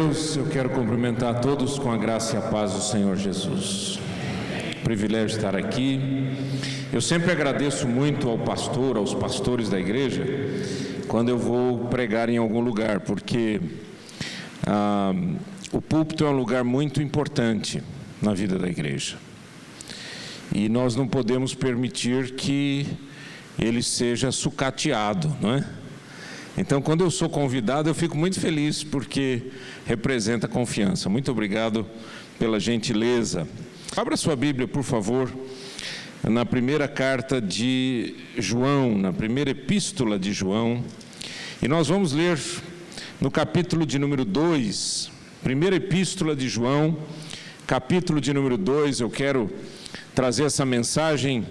Deus, eu quero cumprimentar a todos com a graça e a paz do Senhor Jesus. Privilégio de estar aqui. Eu sempre agradeço muito ao pastor, aos pastores da igreja, quando eu vou pregar em algum lugar, porque o púlpito é um lugar muito importante na vida da igreja. E nós não podemos permitir que ele seja sucateado, não é? Então, quando eu sou convidado, eu fico muito feliz, porque representa confiança. Muito obrigado pela gentileza. Abra sua Bíblia, por favor, na primeira carta de João, na primeira epístola de João. E nós vamos ler no capítulo de número 2, primeira epístola de João, capítulo de número 2. Eu quero trazer essa mensagem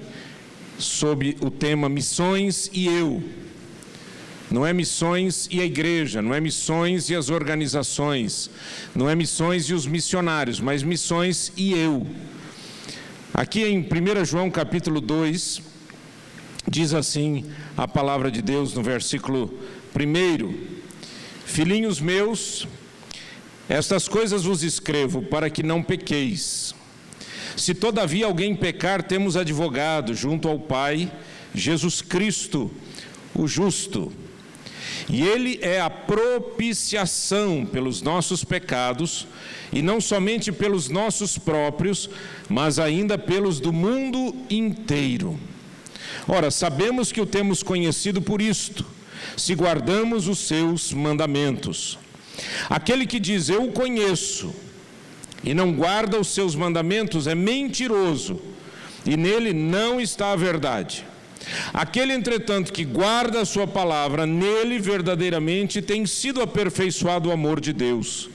sob o tema Missões e Eu. Não é missões e a igreja, não é missões e as organizações, não é missões e os missionários, mas missões e eu. Aqui em 1 João capítulo 2, diz assim a palavra de Deus no versículo 1: Filhinhos meus, estas coisas vos escrevo para que não pequeis. Se todavia alguém pecar, temos advogado junto ao Pai, Jesus Cristo, o justo. E Ele é a propiciação pelos nossos pecados, e não somente pelos nossos próprios, mas ainda pelos do mundo inteiro. Ora, sabemos que o temos conhecido por isto, se guardamos os seus mandamentos. Aquele que diz, eu o conheço, e não guarda os seus mandamentos, é mentiroso, e nele não está a verdade. Aquele, entretanto, que guarda a sua palavra, nele verdadeiramente tem sido aperfeiçoado o amor de Deus.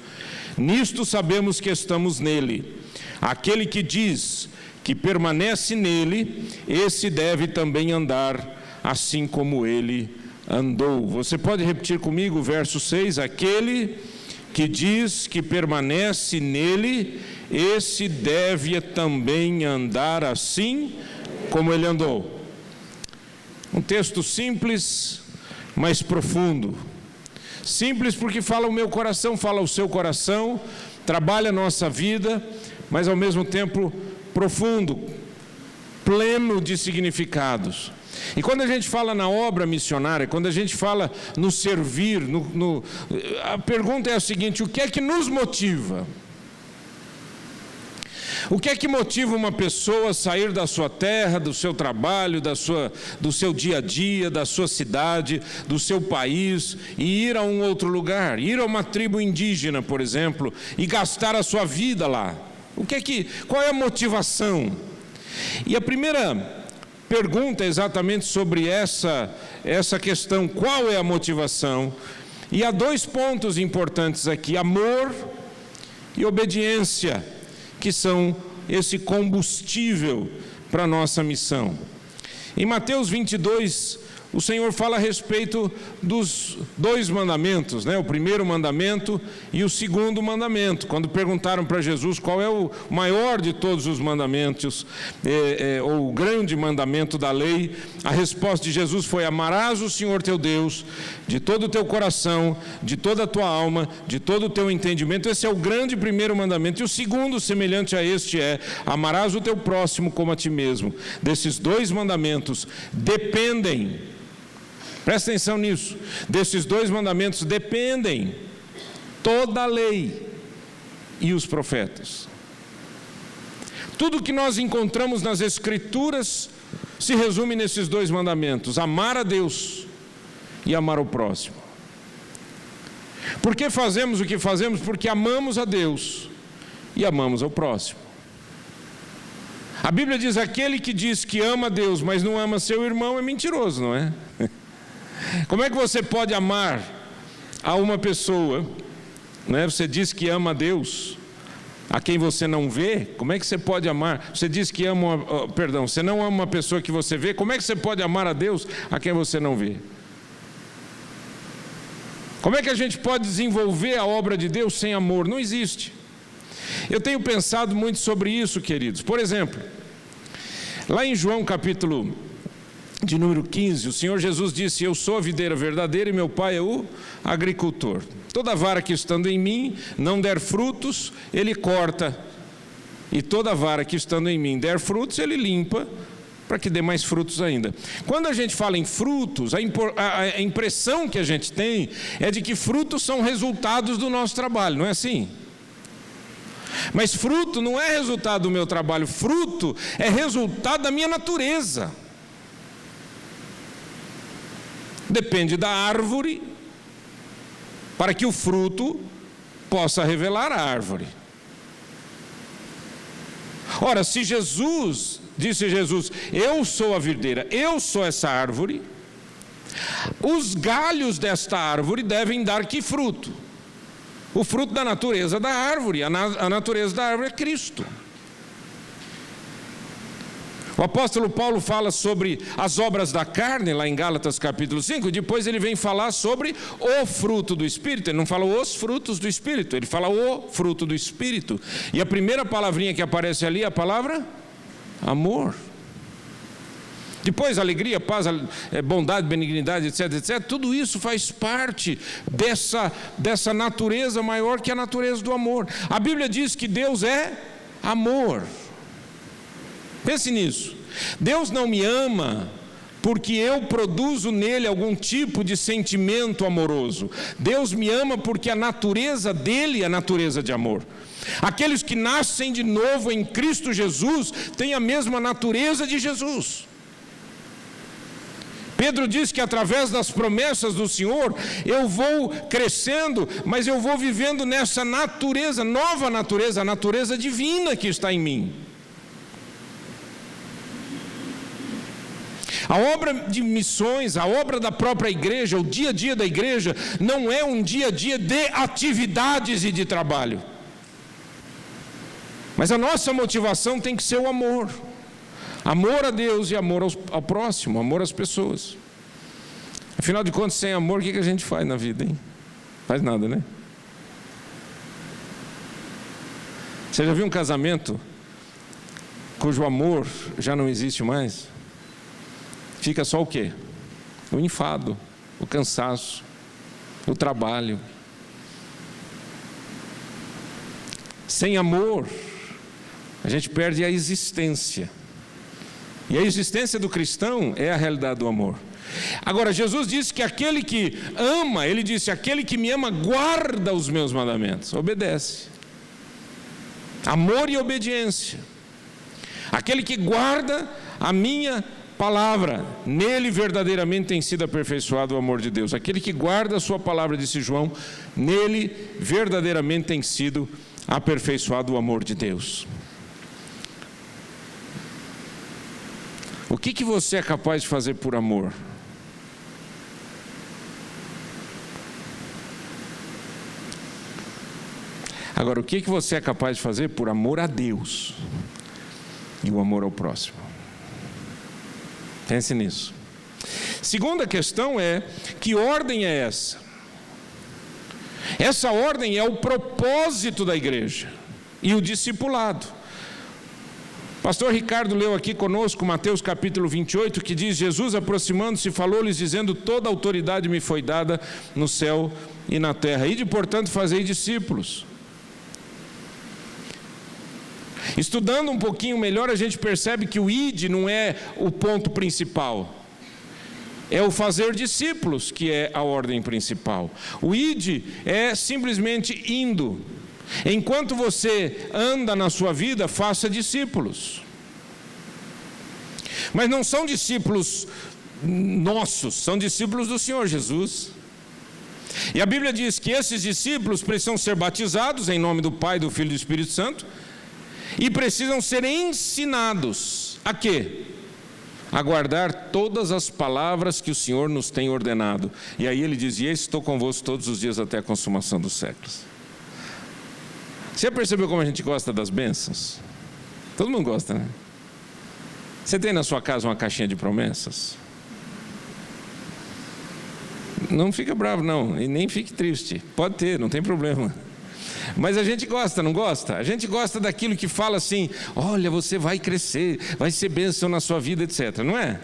Nisto sabemos que estamos nele. Aquele que diz que permanece nele, esse deve também andar assim como ele andou. Você pode repetir comigo o verso 6? Aquele que diz que permanece nele, esse deve também andar assim como ele andou. Um texto simples, mas profundo. Simples porque fala o meu coração, fala o seu coração, trabalha a nossa vida, mas ao mesmo tempo profundo, pleno de significados. E quando a gente fala na obra missionária, quando a gente fala no servir, a pergunta é a seguinte: o que é que nos motiva? O que é que motiva uma pessoa a sair da sua terra, do seu trabalho, do seu dia a dia, da sua cidade, do seu país, e ir a um outro lugar, ir a uma tribo indígena, por exemplo, e gastar a sua vida lá? Qual é a motivação? E a primeira pergunta é exatamente sobre essa questão: qual é a motivação? E há dois pontos importantes aqui: amor e obediência, que são esse combustível para a nossa missão. Em Mateus 22, o Senhor fala a respeito dos dois mandamentos, né? O primeiro mandamento e o segundo mandamento. Quando perguntaram para Jesus qual é o maior de todos os mandamentos, ou o grande mandamento da lei, a resposta de Jesus foi: amarás o Senhor teu Deus de todo o teu coração, de toda a tua alma, de todo o teu entendimento. Esse é o grande primeiro mandamento. E o segundo, semelhante a este, é: amarás o teu próximo como a ti mesmo. Desses dois mandamentos dependem, presta atenção nisso, desses dois mandamentos dependem toda a lei e os profetas. Tudo que nós encontramos nas Escrituras se resume nesses dois mandamentos: amar a Deus e amar o próximo. Por que fazemos o que fazemos? Porque amamos a Deus e amamos ao próximo. A Bíblia diz: aquele que diz que ama a Deus, mas não ama seu irmão, é mentiroso, não é? Como é que você pode amar a uma pessoa, né? Você diz que ama a Deus, a quem você não vê? Como é que você pode amar? Você diz que você não ama uma pessoa que você vê, como é que você pode amar a Deus a quem você não vê? Como é que a gente pode desenvolver a obra de Deus sem amor? Não existe. Eu tenho pensado muito sobre isso, queridos. Por exemplo, lá em João capítulo de número 15, o Senhor Jesus disse: eu sou a videira verdadeira e meu Pai é o agricultor. Toda vara que estando em mim não der frutos, Ele corta. E toda vara que estando em mim der frutos, Ele limpa, para que dê mais frutos ainda. Quando a gente fala em frutos, a impressão que a gente tem é de que frutos são resultados do nosso trabalho, não é assim? Mas fruto não é resultado do meu trabalho, fruto é resultado da minha natureza. Depende da árvore para que o fruto possa revelar a árvore. Ora, se disse Jesus, eu sou a videira, eu sou essa árvore, os galhos desta árvore devem dar que fruto? O fruto da natureza da árvore, a natureza da árvore é Cristo. O apóstolo Paulo fala sobre as obras da carne, lá em Gálatas capítulo 5, e depois ele vem falar sobre o fruto do Espírito. Ele não fala os frutos do Espírito, ele fala o fruto do Espírito. E a primeira palavrinha que aparece ali é a palavra amor. Depois alegria, paz, bondade, benignidade, etc, etc. Tudo isso faz parte dessa natureza maior que a natureza do amor. A Bíblia diz que Deus é amor. Pense nisso. Deus não me ama porque eu produzo nele algum tipo de sentimento amoroso. Deus me ama porque a natureza dele é a natureza de amor. Aqueles que nascem de novo em Cristo Jesus têm a mesma natureza de Jesus. Pedro diz que através das promessas do Senhor, eu vou crescendo, mas eu vou vivendo nessa natureza, nova natureza, a natureza divina que está em mim. A obra de missões, a obra da própria igreja, o dia a dia da igreja, não é um dia a dia de atividades e de trabalho. Mas a nossa motivação tem que ser o amor. Amor a Deus e amor ao próximo, amor às pessoas. Afinal de contas, sem amor, o que a gente faz na vida, hein? Faz nada, né? Você já viu um casamento cujo amor já não existe mais? Fica só o quê? O enfado, o cansaço, o trabalho. Sem amor, a gente perde a existência. E a existência do cristão é a realidade do amor. Agora, Jesus disse que aquele que ama, ele disse, aquele que me ama guarda os meus mandamentos, obedece. Amor e obediência. Aquele que guarda a minha palavra, nele verdadeiramente tem sido aperfeiçoado o amor de Deus. Aquele que guarda a sua palavra, disse João, nele verdadeiramente tem sido aperfeiçoado o amor de Deus. O que você é capaz de fazer por amor? Agora, o que você é capaz de fazer por amor a Deus e o amor ao próximo? Pense nisso. Segunda questão é, que ordem é essa? Essa ordem é o propósito da igreja e o discipulado. Pastor Ricardo leu aqui conosco Mateus capítulo 28, que diz, Jesus aproximando-se falou-lhes dizendo, toda autoridade me foi dada no céu e na terra. Ide, portanto, fazei discípulos. Estudando um pouquinho melhor, a gente percebe que o id não é o ponto principal. É o fazer discípulos que é a ordem principal. O id é simplesmente indo. Enquanto você anda na sua vida, faça discípulos. Mas não são discípulos nossos, são discípulos do Senhor Jesus. E a Bíblia diz que esses discípulos precisam ser batizados em nome do Pai, do Filho e do Espírito Santo. E precisam ser ensinados a quê? A guardar todas as palavras que o Senhor nos tem ordenado. E aí ele dizia, estou convosco todos os dias até a consumação dos séculos. Você já percebeu como a gente gosta das bênçãos? Todo mundo gosta, né? Você tem na sua casa uma caixinha de promessas? Não fica bravo não, e nem fique triste. Pode ter, não tem problema. Mas a gente gosta, não gosta? A gente gosta daquilo que fala assim, olha, você vai crescer, vai ser bênção na sua vida, etc. Não é?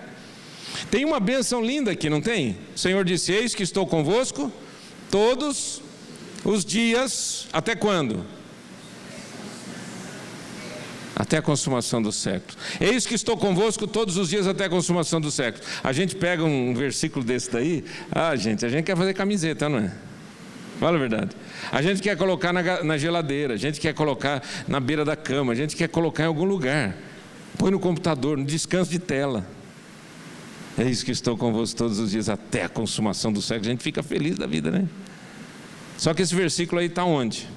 Tem uma bênção linda aqui, não tem? O Senhor disse: eis que estou convosco todos os dias, até quando? Até a consumação do século. Eis que estou convosco todos os dias até a consumação do século. A gente pega um versículo desse daí, a gente quer fazer camiseta, não é? Fala a verdade. A gente quer colocar na geladeira, a gente quer colocar na beira da cama, a gente quer colocar em algum lugar. Põe no computador, no descanso de tela. Eis que estou convosco todos os dias até a consumação do século. A gente fica feliz da vida, né? Só que esse versículo aí está onde?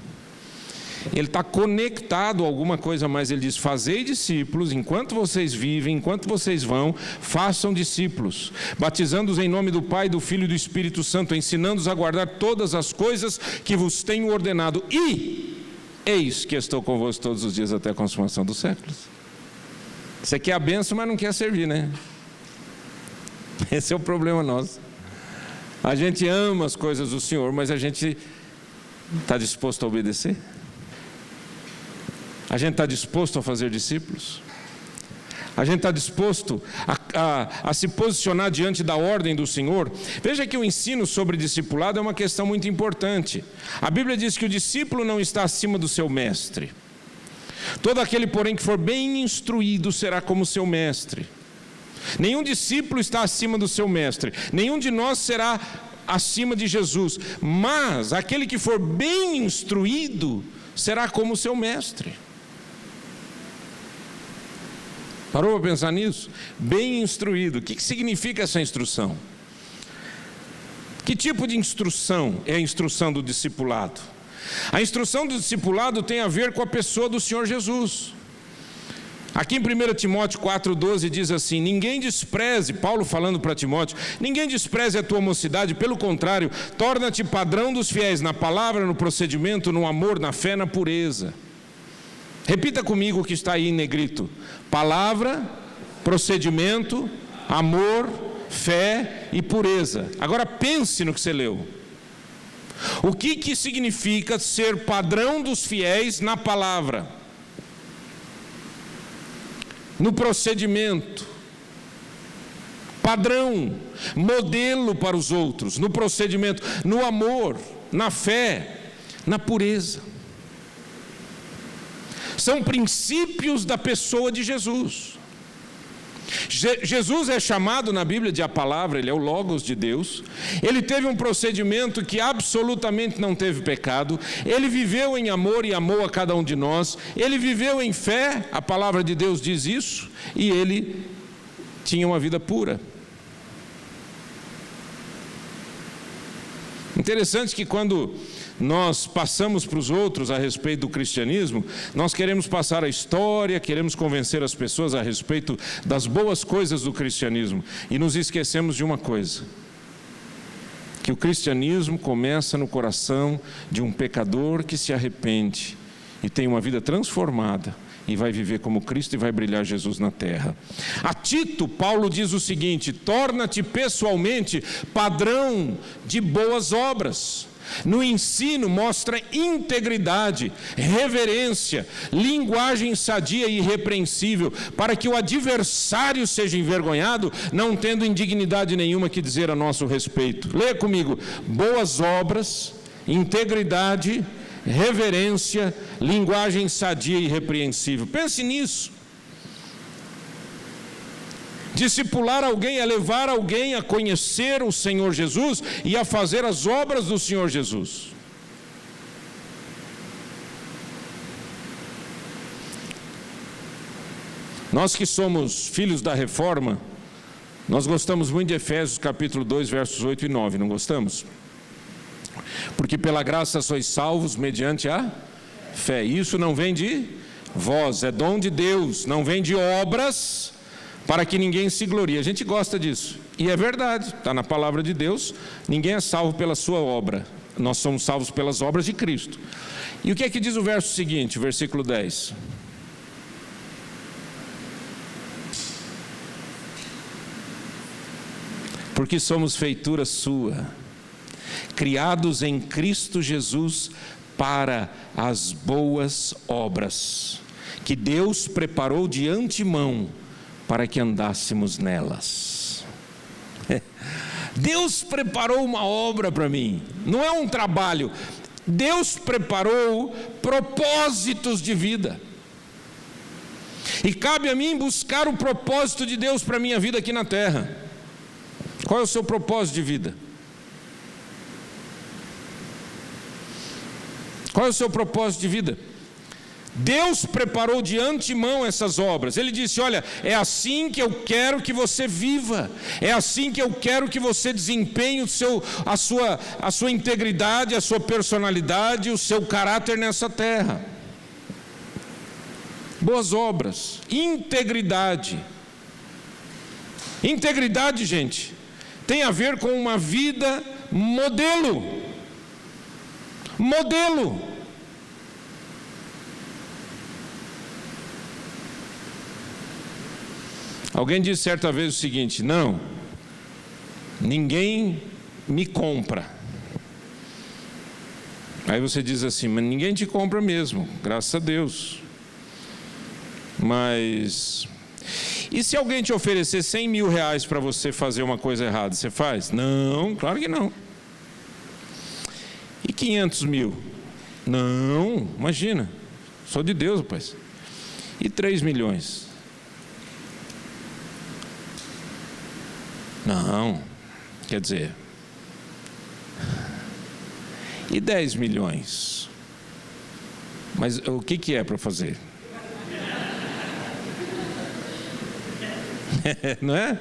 Ele está conectado a alguma coisa mais. Ele diz: fazei discípulos, enquanto vocês vivem, enquanto vocês vão, façam discípulos, batizando-os em nome do Pai, do Filho e do Espírito Santo, ensinando-os a guardar todas as coisas que vos tenho ordenado, e eis que estou convosco todos os dias até a consumação dos séculos. Você quer a bênção, mas não quer servir, né? Esse é o problema nosso. A gente ama as coisas do Senhor, mas a gente está disposto a obedecer? A gente está disposto a fazer discípulos? A gente está disposto a se posicionar diante da ordem do Senhor? Veja que o ensino sobre discipulado é uma questão muito importante. A Bíblia diz que o discípulo não está acima do seu mestre. Todo aquele, porém, que for bem instruído será como seu mestre. Nenhum discípulo está acima do seu mestre. Nenhum de nós será acima de Jesus. Mas aquele que for bem instruído será como seu mestre. Parou para pensar nisso? Bem instruído. O que significa essa instrução? Que tipo de instrução é a instrução do discipulado? A instrução do discipulado tem a ver com a pessoa do Senhor Jesus. Aqui em 1 Timóteo 4,12 diz assim: ninguém despreze, Paulo falando para Timóteo, ninguém despreze a tua mocidade, pelo contrário, torna-te padrão dos fiéis na palavra, no procedimento, no amor, na fé, na pureza. Repita comigo o que está aí em negrito: palavra, procedimento, amor, fé e pureza. Agora pense no que você leu. O que significa ser padrão dos fiéis na palavra, no procedimento, padrão, modelo para os outros, no procedimento, no amor, na fé, na pureza? São princípios da pessoa de Jesus. Jesus é chamado na Bíblia de a palavra, ele é o Logos de Deus. Ele teve um procedimento que absolutamente não teve pecado. Ele viveu em amor e amou a cada um de nós. Ele viveu em fé, a palavra de Deus diz isso, e ele tinha uma vida pura. Interessante que quando nós passamos para os outros a respeito do cristianismo, nós queremos passar a história, queremos convencer as pessoas a respeito das boas coisas do cristianismo, e nos esquecemos de uma coisa: que o cristianismo começa no coração de um pecador que se arrepende e tem uma vida transformada e vai viver como Cristo e vai brilhar Jesus na terra. A Tito, Paulo diz o seguinte: torna-te pessoalmente padrão de boas obras. No ensino mostra integridade, reverência, linguagem sadia e irrepreensível, para que o adversário seja envergonhado, não tendo indignidade nenhuma que dizer a nosso respeito. Leia comigo: boas obras, integridade, reverência, linguagem sadia e irrepreensível. Pense nisso. Discipular alguém é levar alguém a conhecer o Senhor Jesus e a fazer as obras do Senhor Jesus. Nós que somos filhos da reforma, nós gostamos muito de Efésios capítulo 2, versos 8 e 9, não gostamos? Porque pela graça sois salvos mediante a fé. Isso não vem de vós, é dom de Deus, não vem de obras, para que ninguém se glorie. A gente gosta disso, e é verdade, está na palavra de Deus. Ninguém é salvo pela sua obra, nós somos salvos pelas obras de Cristo. E o que é que diz o verso seguinte, o versículo 10? Porque somos feitura sua, criados em Cristo Jesus para as boas obras, que Deus preparou de antemão para que andássemos nelas. Deus preparou uma obra para mim, não é um trabalho. Deus preparou propósitos de vida. E cabe a mim buscar o propósito de Deus para a minha vida aqui na terra. Qual é o seu propósito de vida? Qual é o seu propósito de vida? Deus preparou de antemão essas obras. Ele disse: olha, é assim que eu quero que você viva, é assim que eu quero que você desempenhe a sua integridade, a sua personalidade, o seu caráter nessa terra. Boas obras, integridade. Integridade, gente, tem a ver com uma vida modelo. Modelo. Alguém disse certa vez o seguinte: não, ninguém me compra. Aí você diz assim: mas ninguém te compra mesmo, graças a Deus. Mas e se alguém te oferecer 100 mil reais para você fazer uma coisa errada, você faz? Não, claro que não. E 500 mil? Não, imagina, sou de Deus, rapaz. E 3 milhões? Não, quer dizer, e 10 milhões? Mas o que é para fazer? Não é?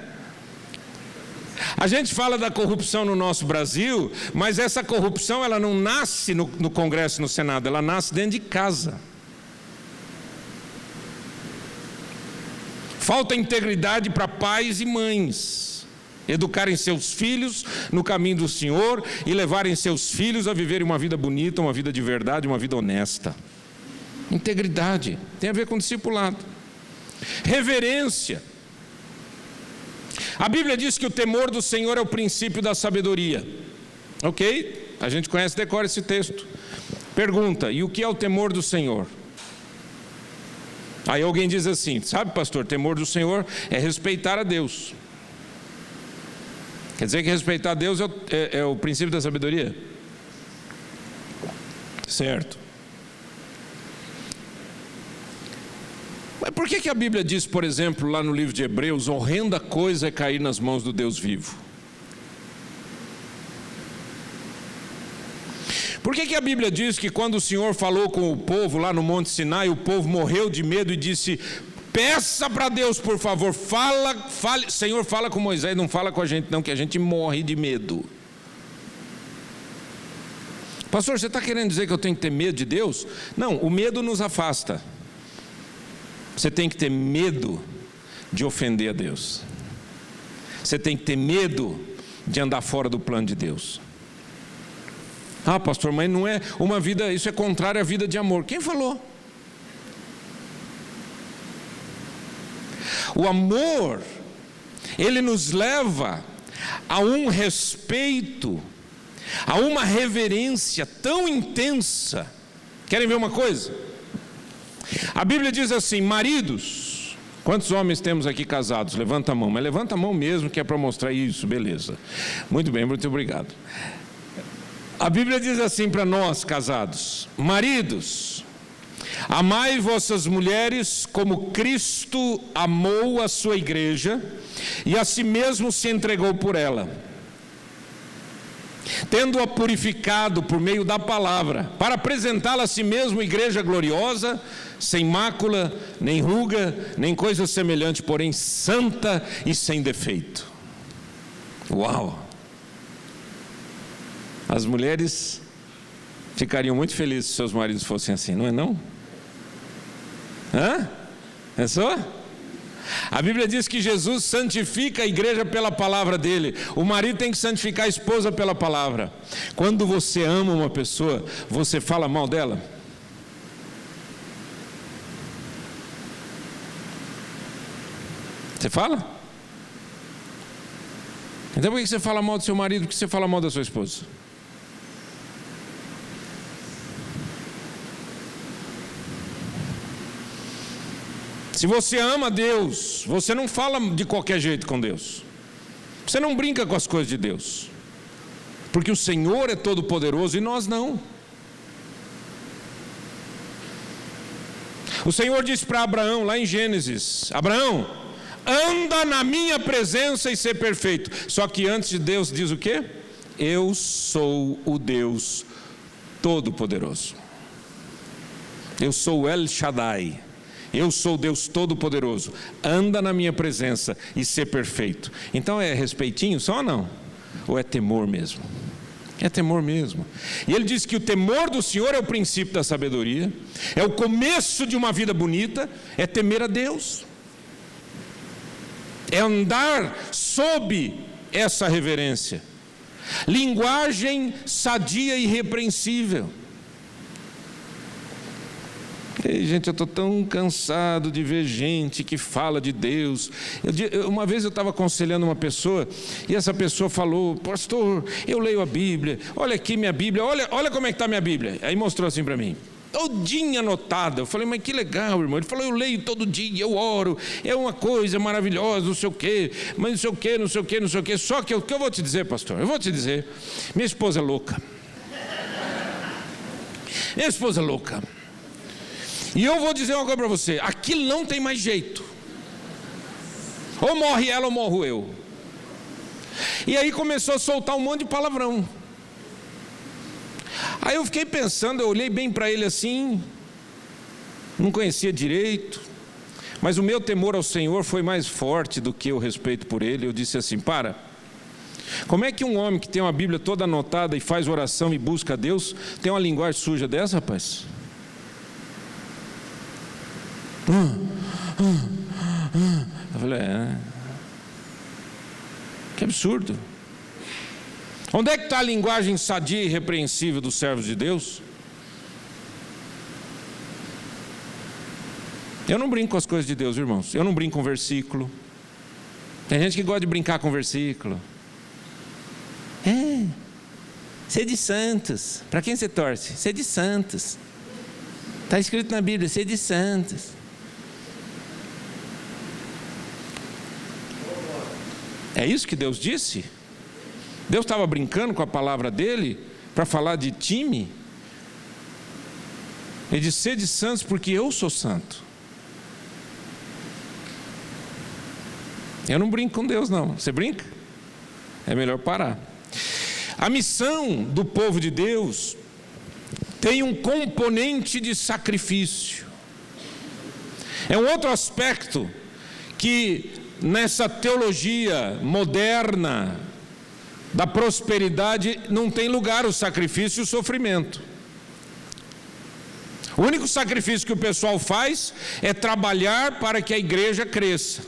A gente fala da corrupção no nosso Brasil, mas essa corrupção ela não nasce no Congresso e no Senado, ela nasce dentro de casa. Falta integridade para pais e mães educarem seus filhos no caminho do Senhor e levarem seus filhos a viverem uma vida bonita, uma vida de verdade, uma vida honesta. Integridade tem a ver com discipulado. Reverência. A Bíblia diz que o temor do Senhor é o princípio da sabedoria. Ok? A gente conhece, decora esse texto. Pergunta: e o que é o temor do Senhor? Aí alguém diz assim: sabe, pastor, temor do Senhor é respeitar a Deus. Quer dizer que respeitar a Deus é o princípio da sabedoria? Certo. Mas por que a Bíblia diz, por exemplo, lá no livro de Hebreus, horrenda coisa é cair nas mãos do Deus vivo? Por que a Bíblia diz que quando o Senhor falou com o povo lá no Monte Sinai, o povo morreu de medo e disse: peça para Deus, por favor, fale, Senhor, fala com Moisés, não fala com a gente não, que a gente morre de medo. Pastor, você está querendo dizer que eu tenho que ter medo de Deus? Não, o medo nos afasta. Você tem que ter medo de ofender a Deus. Você tem que ter medo de andar fora do plano de Deus. Ah, pastor, mas não é uma vida, isso é contrário à vida de amor. Quem falou? O amor, ele nos leva a um respeito, a uma reverência tão intensa. Querem ver uma coisa? A Bíblia diz assim: maridos, quantos homens temos aqui casados? Levanta a mão, mas levanta a mão mesmo, que é para mostrar isso, beleza. Muito bem, muito obrigado. A Bíblia diz assim para nós casados: maridos, amai vossas mulheres como Cristo amou a sua igreja e a si mesmo se entregou por ela, tendo-a purificado por meio da palavra, para apresentá-la a si mesmo igreja gloriosa, sem mácula, nem ruga, nem coisa semelhante, porém santa e sem defeito. Uau! As mulheres ficariam muito felizes se seus maridos fossem assim, não é não? Hã? É só? A Bíblia diz que Jesus santifica a igreja pela palavra dele. O marido tem que santificar a esposa pela palavra. Quando você ama uma pessoa, você fala mal dela? Você fala? Então por que você fala mal do seu marido? Por que você fala mal da sua esposa? Se você ama Deus, você não fala de qualquer jeito com Deus. Você não brinca com as coisas de Deus, porque o Senhor é todo poderoso e nós não. O Senhor disse para Abraão lá em Gênesis: Abraão, anda na minha presença e ser perfeito. Só que antes de Deus diz o quê? Eu sou o Deus Todo-Poderoso. Eu sou o El Shaddai. Eu sou o Deus Todo-Poderoso. Anda na minha presença e ser perfeito. Então é respeitinho só ou não? Ou é temor mesmo? É temor mesmo. E ele diz que o temor do Senhor é o princípio da sabedoria, é o começo de uma vida bonita, é temer a Deus, é andar sob essa reverência. Linguagem sadia e irrepreensível. Ei, gente, eu estou tão cansado de ver gente que fala de Deus. Uma vez eu estava aconselhando uma pessoa, e essa pessoa falou: pastor, eu leio a Bíblia, olha aqui minha Bíblia, olha como é que está minha Bíblia. Aí mostrou assim para mim, todinha anotada. Eu falei: mas que legal, irmão. Ele falou: eu leio todo dia, eu oro, é uma coisa maravilhosa, não sei o quê, mas não sei o quê, não sei o quê, não sei o quê. Só que o que eu vou te dizer, pastor? Eu vou te dizer, minha esposa é louca. Minha esposa é louca. E eu vou dizer uma coisa para você: aquilo não tem mais jeito. Ou morre ela ou morro eu. E aí começou a soltar um monte de palavrão. Aí eu fiquei pensando, eu olhei bem para ele assim, não conhecia direito, mas o meu temor ao Senhor foi mais forte do que o respeito por ele. Eu disse assim: como é que um homem que tem uma Bíblia toda anotada e faz oração e busca a Deus tem uma linguagem suja dessa, rapaz? Eu falei: que absurdo. Onde é que está a linguagem sadia e irrepreensível dos servos de Deus? Eu não brinco com as coisas de Deus, irmãos. Eu não brinco com versículo. Tem gente que gosta de brincar com versículo. Ser de santos. Para quem você torce? Ser de santos. Está escrito na Bíblia, ser de santos. É isso que Deus disse? Deus estava brincando com a palavra dele para falar de time? Ele disse: sede santos porque eu sou santo. Eu não brinco com Deus, não. Você brinca? É melhor parar. A missão do povo de Deus tem um componente de sacrifício. É um outro aspecto que nessa teologia moderna da prosperidade não tem lugar o sacrifício e o sofrimento. O único sacrifício que o pessoal faz é trabalhar para que a igreja cresça.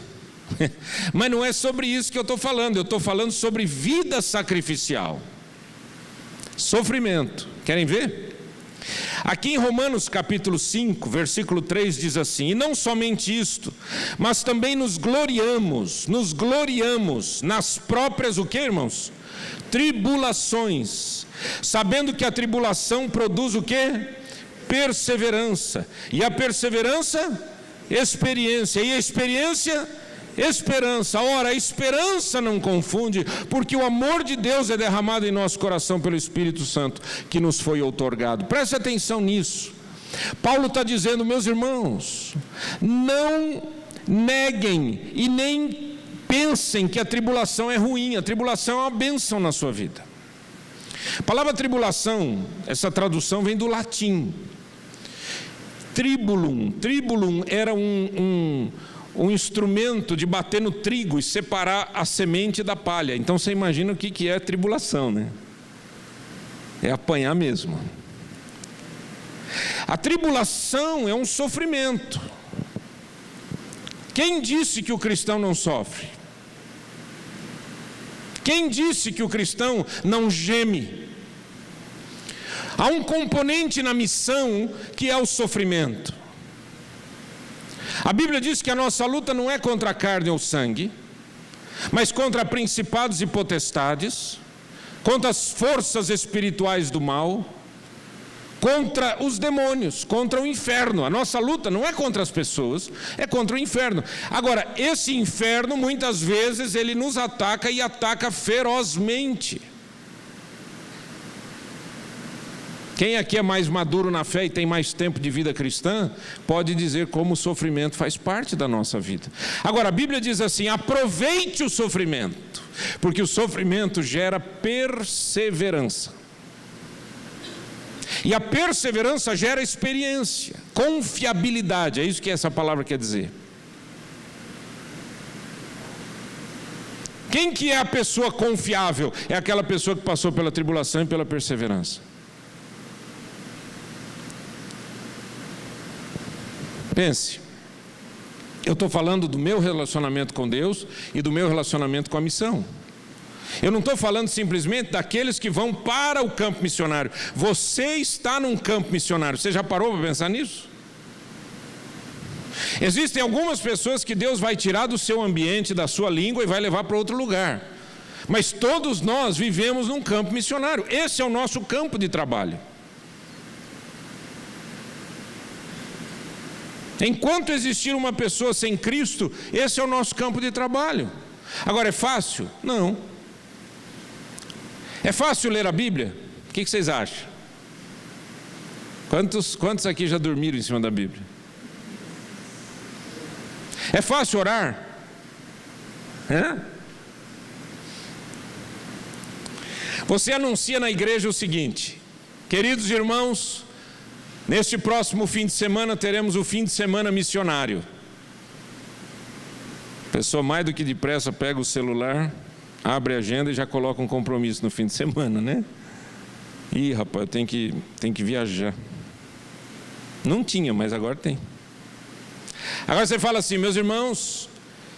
Mas não é sobre isso que eu estou falando. Eu estou falando sobre vida sacrificial, sofrimento. Querem ver? Aqui em Romanos capítulo 5, versículo 3 diz assim: e não somente isto, mas também nos gloriamos nas próprias, o que, irmãos? Tribulações, sabendo que a tribulação produz o que? Perseverança, e a perseverança, experiência, e a experiência, esperança. Ora, a esperança não confunde, porque o amor de Deus é derramado em nosso coração pelo Espírito Santo que nos foi outorgado. Preste atenção nisso. Paulo está dizendo: meus irmãos, não neguem e nem pensem que a tribulação é ruim. A tribulação é uma bênção na sua vida. A palavra tribulação, essa tradução vem do latim. Tribulum era um instrumento de bater no trigo e separar a semente da palha. Então você imagina o que é tribulação, né? É apanhar mesmo. A tribulação é um sofrimento. Quem disse que o cristão não sofre? Quem disse que o cristão não geme? Há um componente na missão que é o sofrimento. A Bíblia diz que a nossa luta não é contra a carne ou sangue, mas contra principados e potestades, contra as forças espirituais do mal. contra os demônios, contra o inferno. A nossa luta não é contra as pessoas, é contra o inferno. Agora, esse inferno, muitas vezes, ele nos ataca e ataca ferozmente. Quem aqui é mais maduro na fé e tem mais tempo de vida cristã, pode dizer como o sofrimento faz parte da nossa vida. Agora, a Bíblia diz assim: aproveite o sofrimento, porque o sofrimento gera perseverança. E a perseverança gera experiência, confiabilidade, é isso que essa palavra quer dizer. Quem que é a pessoa confiável? É aquela pessoa que passou pela tribulação e pela perseverança. Pense, eu estou falando do meu relacionamento com Deus e do meu relacionamento com a missão. Eu não estou falando simplesmente daqueles que vão para o campo missionário. Você está num campo missionário, você já parou para pensar nisso? Existem algumas pessoas que Deus vai tirar do seu ambiente, da sua língua e vai levar para outro lugar. Mas todos nós vivemos num campo missionário, esse é o nosso campo de trabalho. Enquanto existir uma pessoa sem Cristo, esse é o nosso campo de trabalho. Agora, é fácil? Não. É fácil ler a Bíblia? O que vocês acham? Quantos aqui já dormiram em cima da Bíblia? É fácil orar? Você anuncia na igreja o seguinte: queridos irmãos, neste próximo fim de semana teremos o fim de semana missionário. A pessoa mais do que depressa pega o celular, abre a agenda e já coloca um compromisso no fim de semana, né? Ih, rapaz, eu tenho que viajar. Não tinha, mas agora tem. Agora você fala assim: meus irmãos,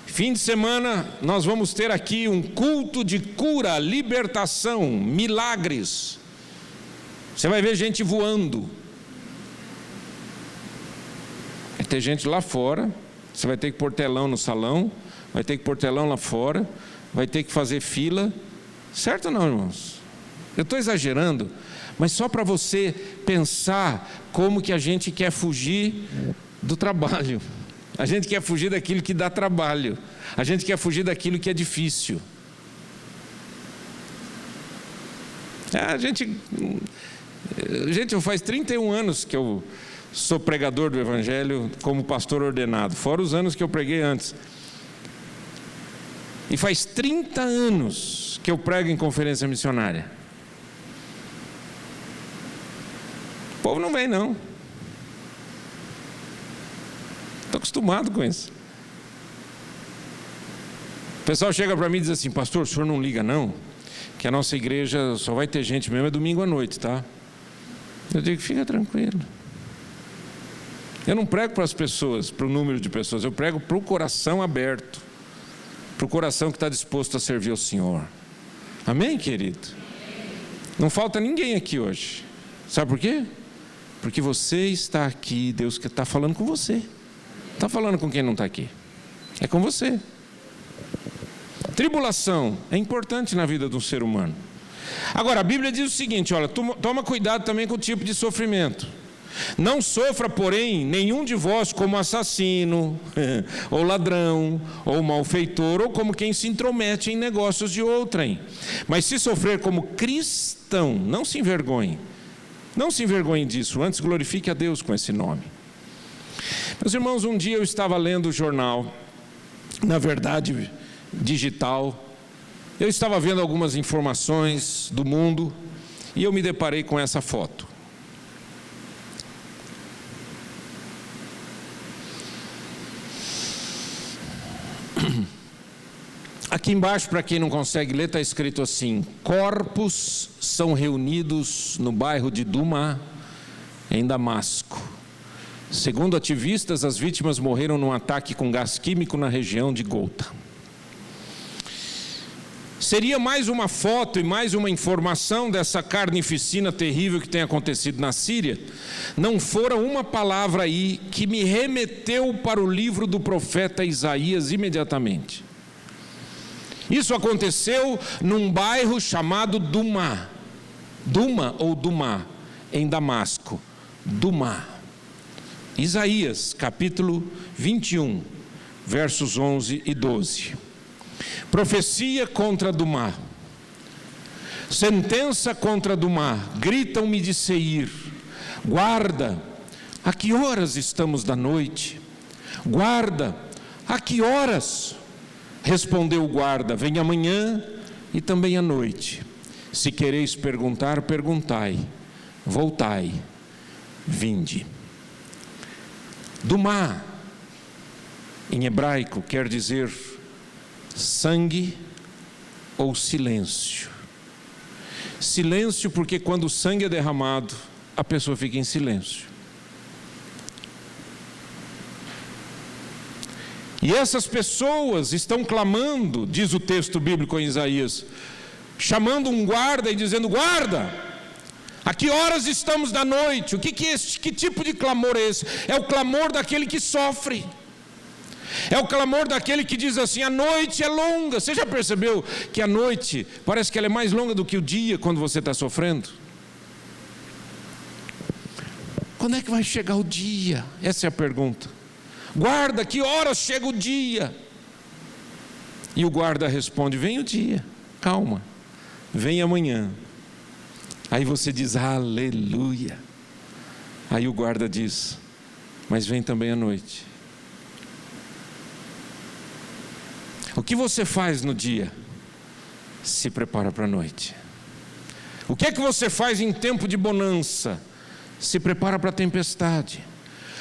fim de semana nós vamos ter aqui um culto de cura, libertação, milagres. Você vai ver gente voando. Vai ter gente lá fora, você vai ter que pôr telão no salão, vai ter que pôr telão lá fora, vai ter que fazer fila. Certo ou não, irmãos? Eu estou exagerando, mas só para você pensar como que a gente quer fugir do trabalho. A gente quer fugir daquilo que dá trabalho. A gente quer fugir daquilo que é difícil. Gente, faz 31 anos que eu sou pregador do Evangelho como pastor ordenado, fora os anos que eu preguei antes. E faz 30 anos que eu prego em conferência missionária. O povo não vem, não. Estou acostumado com isso. O pessoal chega para mim e diz assim: pastor, o senhor não liga não? Que a nossa igreja só vai ter gente mesmo, é domingo à noite, tá? Eu digo: fica tranquilo. Eu não prego para as pessoas, para o número de pessoas, eu prego para o coração aberto, para o coração que está disposto a servir ao Senhor. Amém, querido? Não falta ninguém aqui hoje. Sabe por quê? Porque você está aqui, Deus está falando com você. Não está falando com quem não está aqui. É com você. Tribulação é importante na vida de um ser humano. Agora, a Bíblia diz o seguinte: olha, toma cuidado também com o tipo de sofrimento. Não sofra, porém, nenhum de vós como assassino, ou ladrão, ou malfeitor, ou como quem se intromete em negócios de outrem. Mas se sofrer como cristão, não se envergonhe. Não se envergonhe disso, antes glorifique a Deus com esse nome. Meus irmãos, um dia eu estava lendo o jornal, na verdade, digital. Eu estava vendo algumas informações do mundo e eu me deparei com essa foto. Aqui embaixo, para quem não consegue ler, está escrito assim: corpos são reunidos no bairro de Duma, em Damasco. Segundo ativistas, as vítimas morreram num ataque com gás químico na região de Ghouta. Seria mais uma foto e mais uma informação dessa carnificina terrível que tem acontecido na Síria, não fora uma palavra aí que me remeteu para o livro do profeta Isaías imediatamente. Isso aconteceu num bairro chamado Duma. Duma ou Dumá em Damasco, Dumá. Isaías, capítulo 21, versos 11 e 12. Profecia contra Dumá. Sentença contra Dumá. Gritam-me de Seir: guarda, a que horas estamos da noite? Guarda, a que horas? Respondeu o guarda: vem amanhã e também à noite. Se quereis perguntar, perguntai. Voltai, vinde. Dumá, em hebraico, quer dizer sangue ou silêncio. Silêncio porque quando o sangue é derramado, a pessoa fica em silêncio. E essas pessoas estão clamando, diz o texto bíblico em Isaías, chamando um guarda e dizendo: guarda, a que horas estamos da noite? Que tipo de clamor é esse? É o clamor daquele que sofre. É o clamor daquele que diz assim: a noite é longa. Você já percebeu que a noite parece que ela é mais longa do que o dia quando você está sofrendo? Quando é que vai chegar o dia? Essa é a pergunta. Guarda, que horas chega o dia? E o guarda responde: vem o dia, calma, vem amanhã. Aí você diz: aleluia. Aí o guarda diz: mas vem também a noite. O que você faz no dia? Se prepara para a noite. O que é que você faz em tempo de bonança? Se prepara para a tempestade.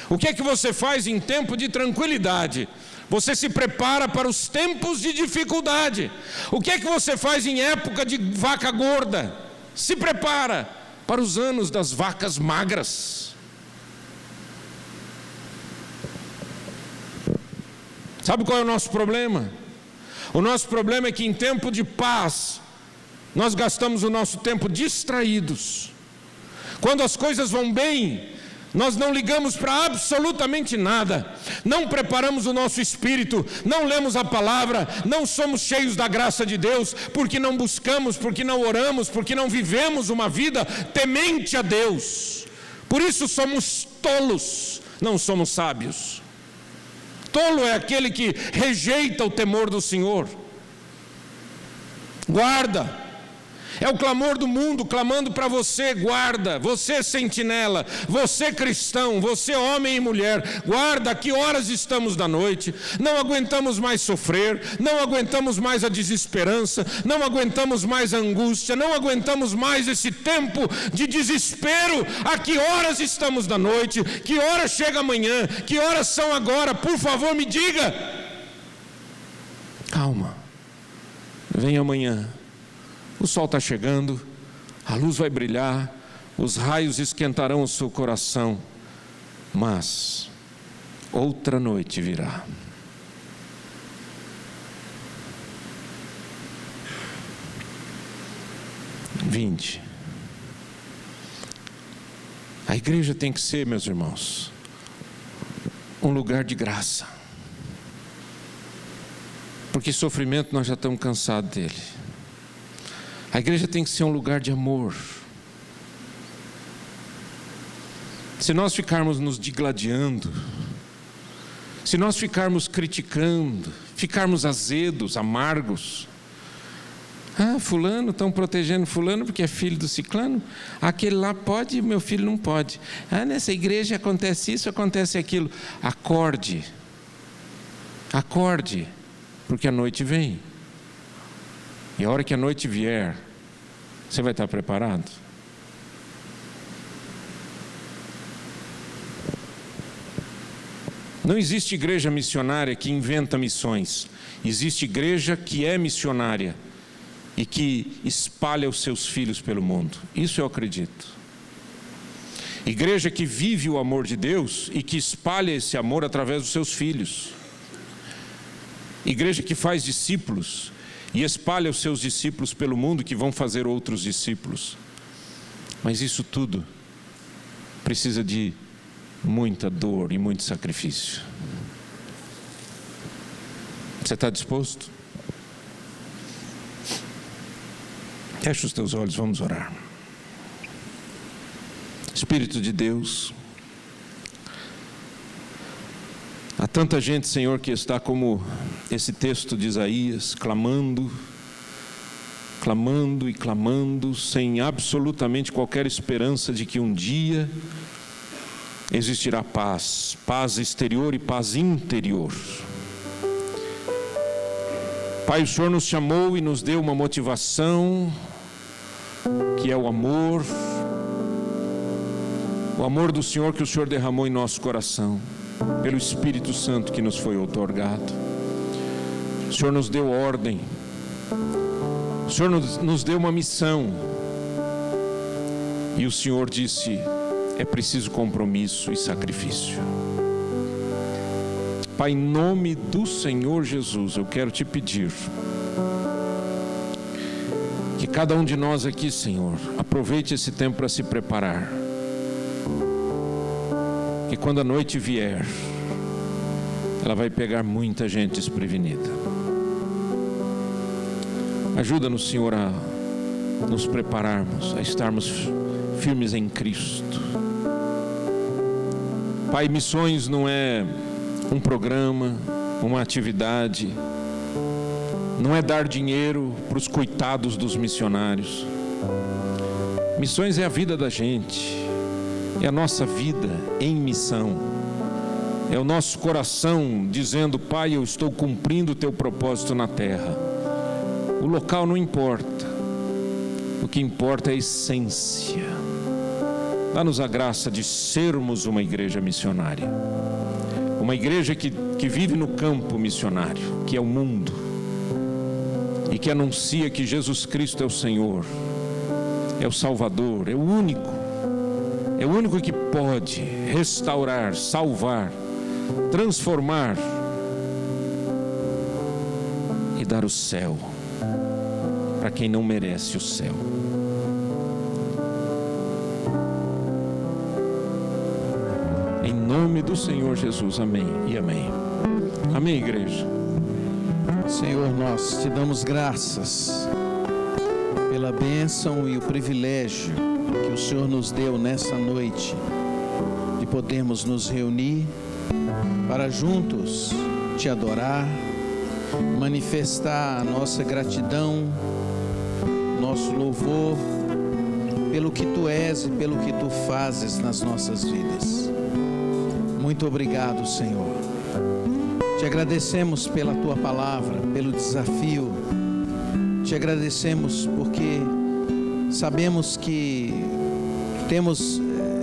O que é que você faz em tempo de tranquilidade? Você se prepara para os tempos de dificuldade. O que é que você faz em época de vaca gorda? Se prepara para os anos das vacas magras. Sabe qual é o nosso problema? O nosso problema é que em tempo de paz, nós gastamos o nosso tempo distraídos. Quando as coisas vão bem, nós não ligamos para absolutamente nada, não preparamos o nosso espírito, não lemos a palavra, não somos cheios da graça de Deus, porque não buscamos, porque não oramos, porque não vivemos uma vida temente a Deus. Por isso somos tolos, não somos sábios. Tolo é aquele que rejeita o temor do Senhor. Guarda. É o clamor do mundo clamando para você: guarda, você sentinela, você cristão, você homem e mulher, guarda, a que horas estamos da noite? Não aguentamos mais sofrer, não aguentamos mais a desesperança, não aguentamos mais a angústia, não aguentamos mais esse tempo de desespero. A que horas estamos da noite? Que horas chega amanhã? Que horas são agora? Por favor, me diga. Calma, vem amanhã. O sol está chegando, a luz vai brilhar, os raios esquentarão o seu coração, mas outra noite virá. Vinde. A igreja tem que ser, meus irmãos, um lugar de graça, porque sofrimento nós já estamos cansados dele. A igreja tem que ser um lugar de amor. Se nós ficarmos nos digladiando, se nós ficarmos criticando, ficarmos azedos, amargos, fulano, estão protegendo fulano porque é filho do ciclano, aquele lá pode, meu filho não pode. Nessa igreja acontece isso, acontece aquilo. Acorde, porque a noite vem. E a hora que a noite vier, você vai estar preparado? Não existe igreja missionária que inventa missões. Existe igreja que é missionária e que espalha os seus filhos pelo mundo. Isso eu acredito. Igreja que vive o amor de Deus e que espalha esse amor através dos seus filhos. Igreja que faz discípulos e espalha os seus discípulos pelo mundo, que vão fazer outros discípulos. Mas isso tudo precisa de muita dor e muito sacrifício. Você está disposto? Feche os teus olhos, vamos orar. Espírito de Deus, há tanta gente, Senhor, que está como esse texto de Isaías, clamando e clamando, sem absolutamente qualquer esperança de que um dia existirá paz, paz exterior e paz interior. Pai, o Senhor nos chamou e nos deu uma motivação, que é o amor do Senhor que o Senhor derramou em nosso coração, pelo Espírito Santo que nos foi outorgado. O Senhor nos deu ordem, o Senhor nos deu uma missão, e o Senhor disse: é preciso compromisso e sacrifício. Pai, em nome do Senhor Jesus, eu quero te pedir que cada um de nós aqui, Senhor, aproveite esse tempo para se preparar, que quando a noite vier, ela vai pegar muita gente desprevenida. Ajuda-nos, Senhor, a nos prepararmos, a estarmos firmes em Cristo. Pai, missões não é um programa, uma atividade, não é dar dinheiro para os coitados dos missionários. Missões é a vida da gente, é a nossa vida em missão, é o nosso coração dizendo: Pai, eu estou cumprindo o teu propósito na terra. O local não importa, o que importa é a essência. Dá-nos a graça de sermos uma igreja missionária, uma igreja que vive no campo missionário, que é o mundo, e que anuncia que Jesus Cristo é o Senhor, é o Salvador, é o único que pode restaurar, salvar, transformar e dar o céu para quem não merece o céu. Em nome do Senhor Jesus, amém e amém. Amém, igreja. Senhor, nós te damos graças pela bênção e o privilégio que o Senhor nos deu nessa noite de podermos nos reunir para juntos te adorar, manifestar a nossa gratidão, nosso louvor pelo que tu és e pelo que tu fazes nas nossas vidas. Muito obrigado, Senhor. Te agradecemos pela tua palavra, pelo desafio. Te agradecemos porque sabemos que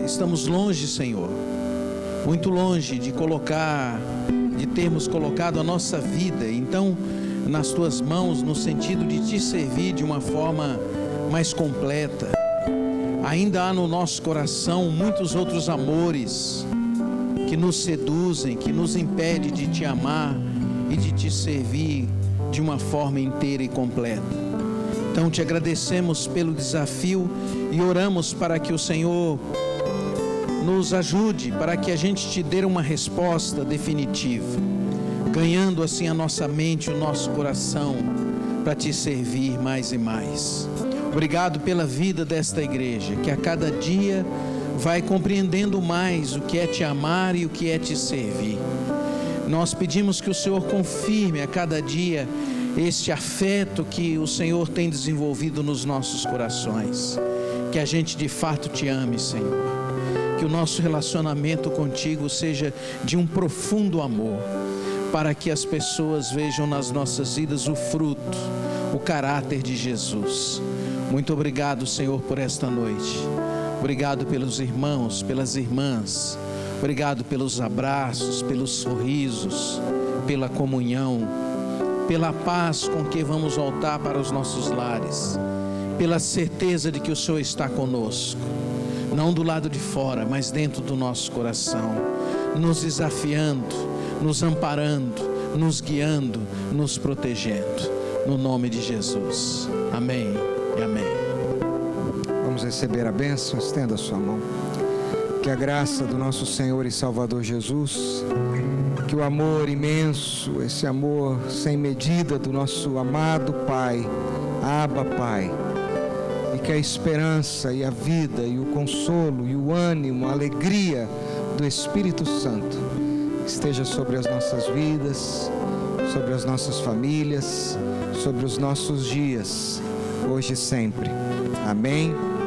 estamos longe, Senhor, muito longe de termos colocado a nossa vida, então, nas tuas mãos, no sentido de te servir de uma forma mais completa. Ainda há no nosso coração muitos outros amores que nos seduzem, que nos impedem de te amar e de te servir de uma forma inteira e completa. Então te agradecemos pelo desafio e oramos para que o Senhor nos ajude, para que a gente te dê uma resposta definitiva, ganhando assim a nossa mente, o nosso coração, para te servir mais e mais. Obrigado pela vida desta igreja, que a cada dia vai compreendendo mais o que é te amar e o que é te servir. Nós pedimos que o Senhor confirme a cada dia este afeto que o Senhor tem desenvolvido nos nossos corações, que a gente de fato te ame, Senhor, que o nosso relacionamento contigo seja de um profundo amor, para que as pessoas vejam nas nossas vidas o fruto, o caráter de Jesus. Muito obrigado, Senhor, por esta noite. Obrigado pelos irmãos, pelas irmãs. Obrigado pelos abraços, pelos sorrisos, pela comunhão, pela paz com que vamos voltar para os nossos lares, pela certeza de que o Senhor está conosco, não do lado de fora, mas dentro do nosso coração, nos desafiando, nos amparando, nos guiando, nos protegendo, no nome de Jesus. Amém e amém. Vamos receber a bênção, estenda a sua mão. Que a graça do nosso Senhor e Salvador Jesus, que o amor imenso, esse amor sem medida do nosso amado Pai, Abba Pai, e que a esperança e a vida e o consolo e o ânimo, a alegria do Espírito Santo esteja sobre as nossas vidas, sobre as nossas famílias, sobre os nossos dias, hoje e sempre. Amém.